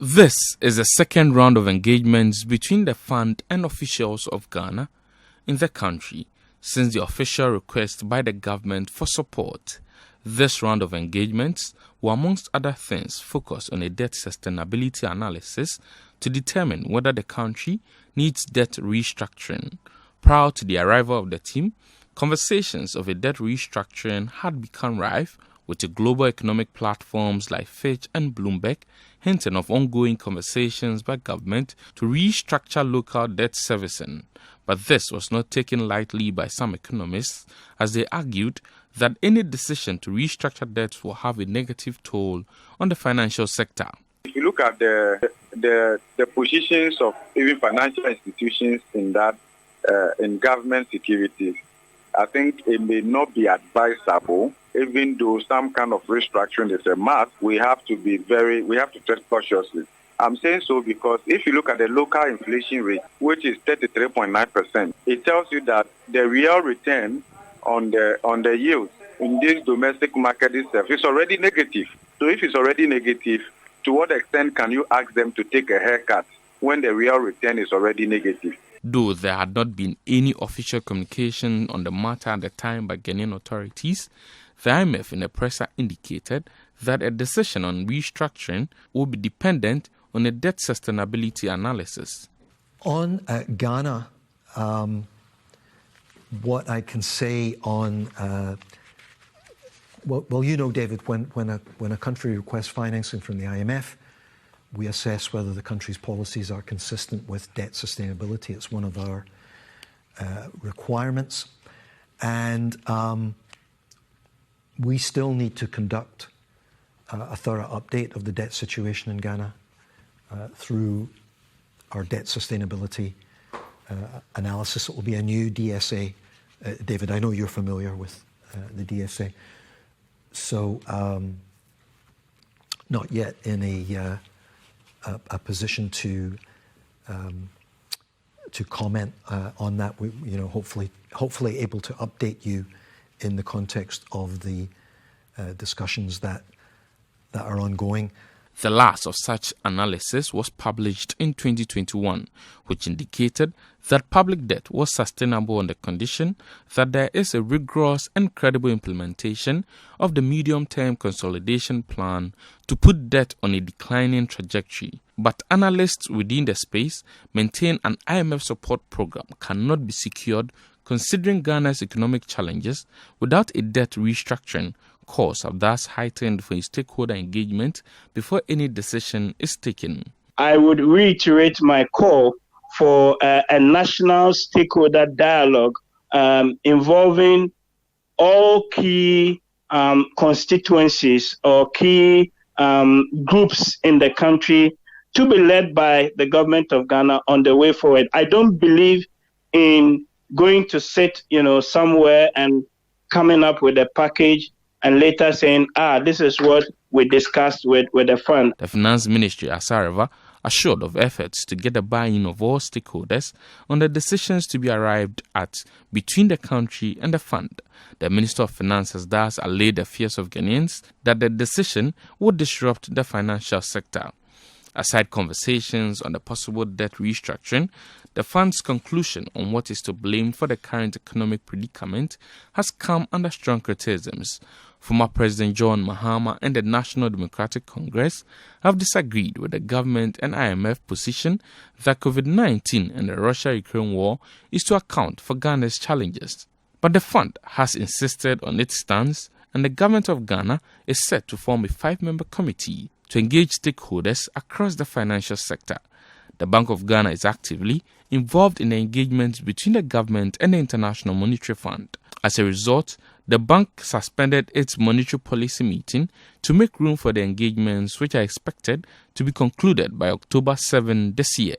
This is the second round of engagements between the fund and officials of Ghana in the country since the official request by the government for support. This round of engagements will, amongst other things, focus on a debt sustainability analysis to determine whether the country needs debt restructuring. Prior to the arrival of the team, conversations of a debt restructuring had become rife, with the global economic platforms like Fitch and Bloomberg hinting of ongoing conversations by government to restructure local debt servicing. But this was not taken lightly by some economists, as they argued that any decision to restructure debts will have a negative toll on the financial sector. If you look at the positions of even financial institutions in that in government securities, I think it may not be advisable. Even though some kind of restructuring is a must, we have to tread cautiously. I'm saying so because if you look at the local inflation rate, which is 33.9%, it tells you that the real return on the yield in this domestic market itself is already negative. So if it's already negative, to what extent can you ask them to take a haircut when the real return is already negative? Though there had not been any official communication on the matter at the time by Ghanaian authorities, the IMF in a presser indicated that a decision on restructuring will be dependent on a debt sustainability analysis. On Ghana, what I can say on, David, when a country requests financing from the IMF, we assess whether the country's policies are consistent with debt sustainability. It's one of our requirements. And we still need to conduct a thorough update of the debt situation in Ghana through our debt sustainability analysis. It will be a new DSA. David, I know you're familiar with the DSA. So not yet in a position to comment on that. We, hopefully able to update you in the context of the discussions that are ongoing. The last of such analysis was published in 2021, which indicated that public debt was sustainable on the condition that there is a rigorous and credible implementation of the medium-term consolidation plan to put debt on a declining trajectory. But analysts within the space maintain an IMF support program cannot be secured considering Ghana's economic challenges without a debt restructuring. Costs have thus heightened for stakeholder engagement before any decision is taken. I would reiterate my call for a national stakeholder dialogue involving all key constituencies or key groups in the country to be led by the government of Ghana on the way forward. I don't believe in going to sit, somewhere and coming up with a package and later saying, this is what we discussed with the fund. The Finance Ministry has, however, assured of efforts to get the buy-in of all stakeholders on the decisions to be arrived at between the country and the fund. The Minister of Finance has thus allayed the fears of Ghanaians that the decision would disrupt the financial sector. Aside conversations on the possible debt restructuring, the fund's conclusion on what is to blame for the current economic predicament has come under strong criticisms. Former President John Mahama and the National Democratic Congress have disagreed with the government and IMF position that COVID-19 and the Russia-Ukraine war is to account for Ghana's challenges. But the fund has insisted on its stance, and the government of Ghana is set to form a 5-member committee to engage stakeholders across the financial sector. The Bank of Ghana is actively involved in the engagements between the government and the International Monetary Fund. As a result, the bank suspended its monetary policy meeting to make room for the engagements which are expected to be concluded by October 7 this year.